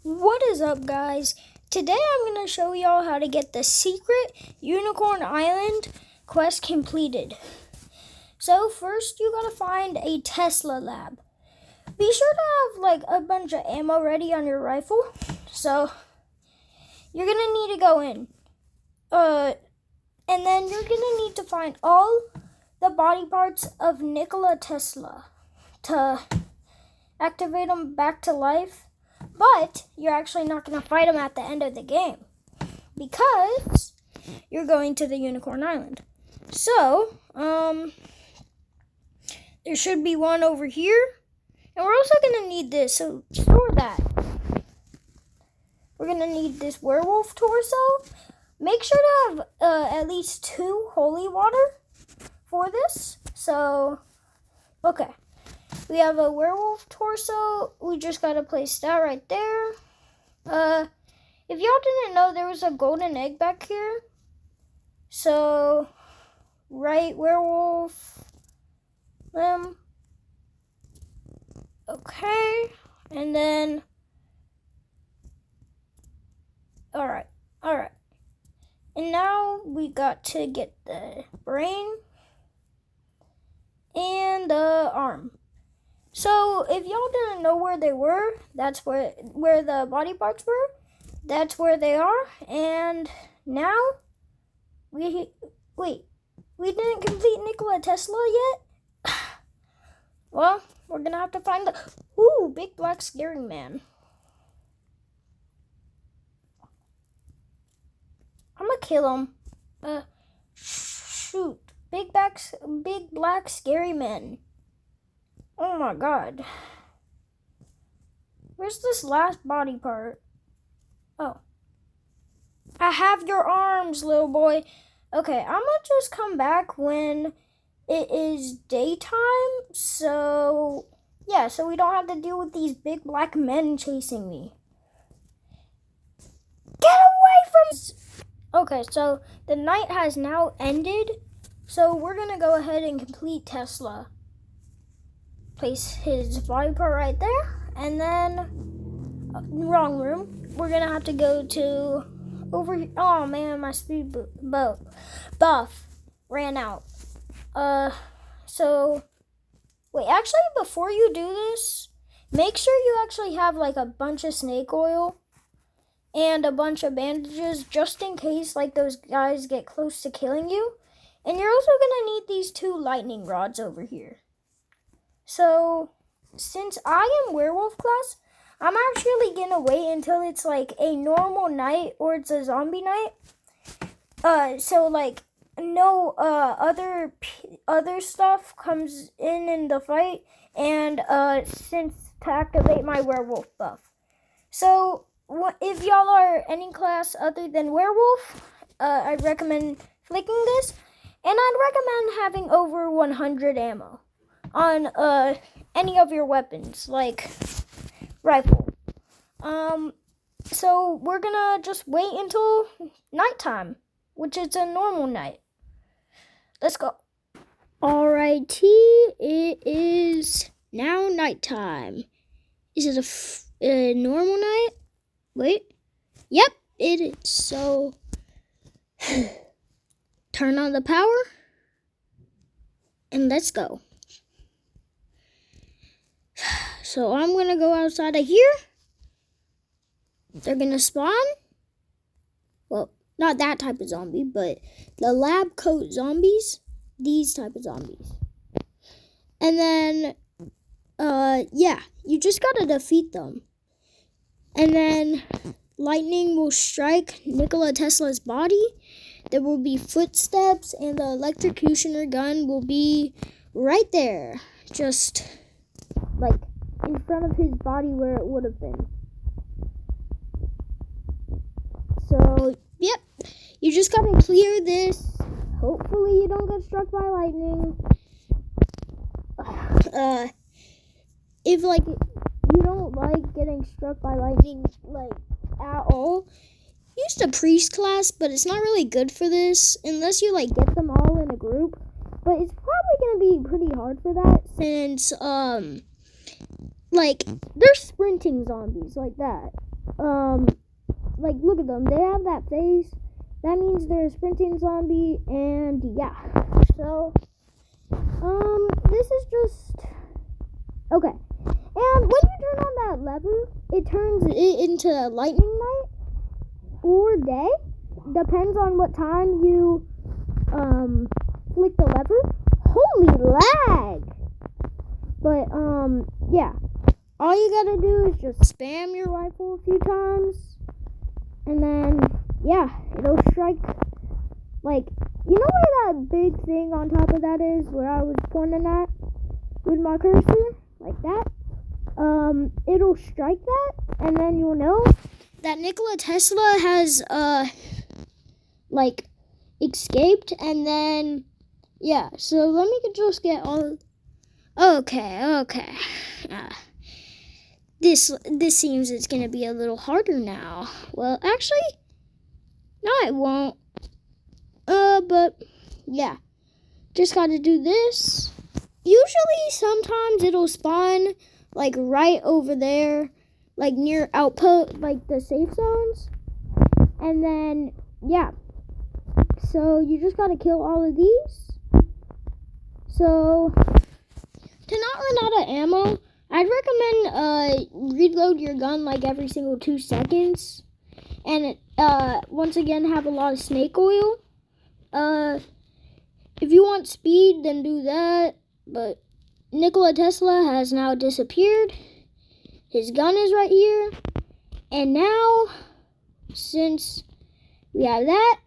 What is up, guys? Today I'm going to show y'all how to get the secret Unicorn Island quest completed. So first you gotta find a Tesla lab. Be sure to have a bunch of ammo ready on your rifle. So you're gonna need to go in. And then you're gonna need to find all the body parts of Nikola Tesla to activate him back to life. But you're actually not going to fight him at the end of the game because you're going to the Unicorn Island. So, there should be one over here. And we're also going to need this, so store that. We're going to need this werewolf torso. Make sure to have at least 2 holy water for this. So, okay. We have a werewolf torso. We just gotta place that right there. If y'all didn't know, there was a golden egg back here. So, right werewolf limb. Okay, and then, all right. And now we got to get the brain and the arm. So if y'all didn't know where they were, that's where the body parts were. That's where they are. And now we didn't complete Nikola Tesla yet. Well, we're gonna have to find the big black scary man. I'm gonna kill him. Shoot, big black scary man. Oh my god. Where's this last body part? Oh. I have your arms, little boy. Okay, I'm gonna just come back when it is daytime. So, yeah, so we don't have to deal with these big black men chasing me. Get away from... Okay, so the night has now ended. So we're gonna go ahead and complete Tesla. Place his body part right there, and then wrong room. We're gonna have to go to over here. Oh man, my speed buff ran out. So wait, actually, before you do this, make sure you actually have a bunch of snake oil and a bunch of bandages, just in case those guys get close to killing you. And you're also gonna need these 2 lightning rods over here. So, since I am werewolf class, I'm actually gonna wait until it's a normal night or it's a zombie night. So no other stuff comes in the fight, and since to activate my werewolf buff. So, if y'all are any class other than werewolf, I'd recommend flicking this, and I'd recommend having over 100 ammo on any of your weapons, like rifle. So we're gonna just wait until nighttime, which is a normal night. Let's go. Alrighty, it is now nighttime. Is it a normal night? Wait. Yep, it is. So turn on the power and let's go. So I'm going to go outside of here. They're going to spawn. Well, not that type of zombie, but the lab coat zombies. These type of zombies. And then, yeah, you just got to defeat them. And then lightning will strike Nikola Tesla's body. There will be footsteps, and the electrocutioner gun will be right there. Just in front of his body where it would have been. So, yep. You just gotta clear this. Hopefully you don't get struck by lightning. If you don't like getting struck by lightning at all, use the priest class, but it's not really good for this unless you get them all in a group. But it's probably gonna be pretty hard for that since they're sprinting zombies like that. like, look at them. They have that face. That means they're a sprinting zombie, and yeah. So, this is just... Okay. And when you turn on that lever, it turns it into lightning night or day. Depends on what time you, flick the lever. Holy lag! But, yeah. All you gotta do is just spam your rifle a few times. And then, yeah, it'll strike, like, you know where that big thing on top of that is, where I was pointing at with my cursor? Like that. It'll strike that, and then you'll know that Nikola Tesla has, like, escaped, and then, yeah, so let me just get all... Okay. This seems it's gonna be a little harder now. Well, actually, no, it won't. But yeah, just gotta do this. Usually, sometimes it'll spawn like right over there, like near outpost, like the safe zones. And then yeah, so you just gotta kill all of these. So to not run out of ammo, I'd recommend reload your gun like every single 2 seconds, and once again have a lot of snake oil. If you want speed, then do that. But Nikola Tesla has now disappeared. His gun is right here, and now since we have that,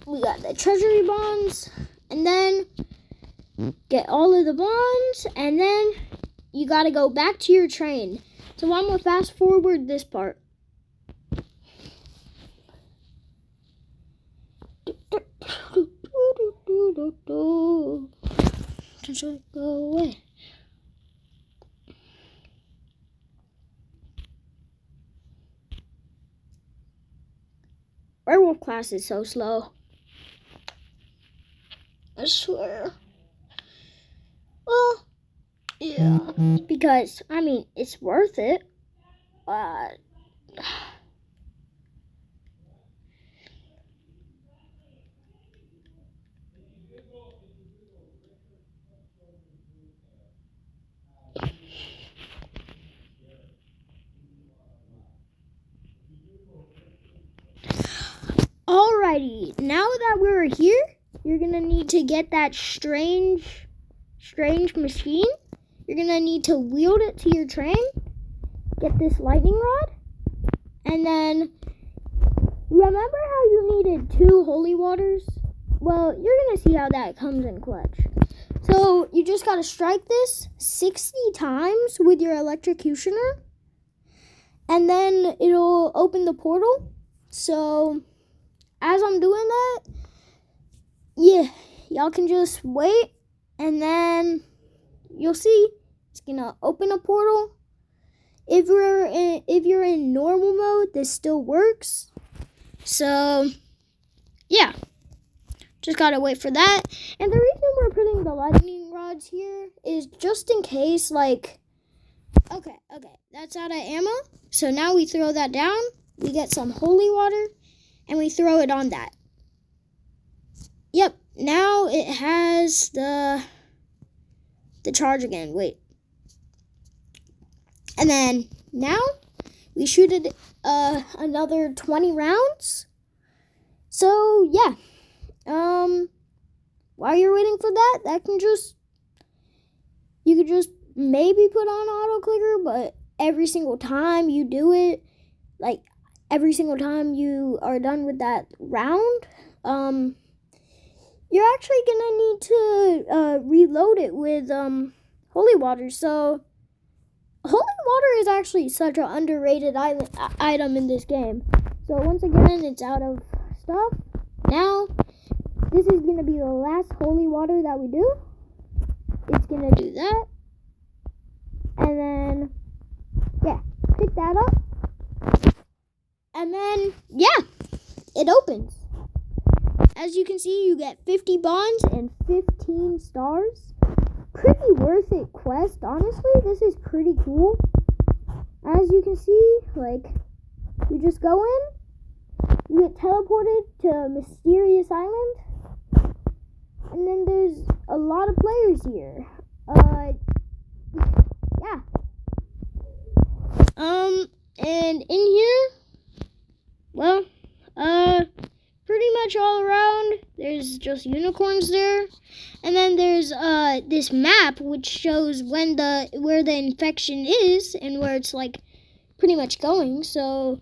we got the treasury bonds, and then get all of the bonds, and then you gotta go back to your train. So I'm gonna fast forward this part. Just go away. Werewolf class is so slow. I swear. Well, yeah, because, I mean, it's worth it, but... Alrighty, now that we're here, you're gonna need to get that strange machine. You're gonna need to wield it to your train, get this lightning rod, and then remember how you needed 2 holy waters? Well, you're gonna see how that comes in clutch. So you just gotta strike this 60 times with your electrocutioner, and then it'll open the portal. So as I'm doing that, yeah, y'all can just wait, and then you'll see it's gonna open a portal. If you're in normal mode, this still works. So yeah, just gotta wait for that. And the reason we're putting the lightning rods here is just in case, like, okay, that's out of ammo. So now we throw that down, we get some holy water, and we throw it on that. Yep, now it has the charge again. Wait. And then now we shoot it another 20 rounds. So yeah. While you're waiting for that, you could just maybe put on auto clicker, but every single time you do it, like every single time you are done with that round, you're actually gonna need to reload it with holy water. So holy water is actually such an underrated item in this game. So once again, it's out of stuff. Now, this is gonna be the last holy water that we do. It's gonna do that. And then, yeah, pick that up. And then, yeah, it opens. As you can see, you get 50 bonds and 15 stars. Pretty worth it quest, honestly. This is pretty cool. As you can see, like, You just go in, you get teleported to Mysterious Island, and then there's a lot of players here. Yeah. And in here, well, pretty much all around, there's just unicorns there. And then there's this map which shows where the infection is and where it's like pretty much going. So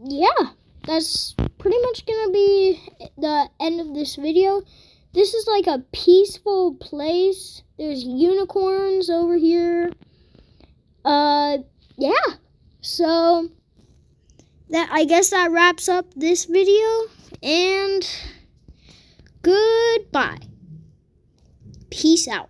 yeah, that's pretty much gonna be the end of this video. This is like a peaceful place. There's unicorns over here. Yeah. So I guess that wraps up this video, and goodbye. Peace out.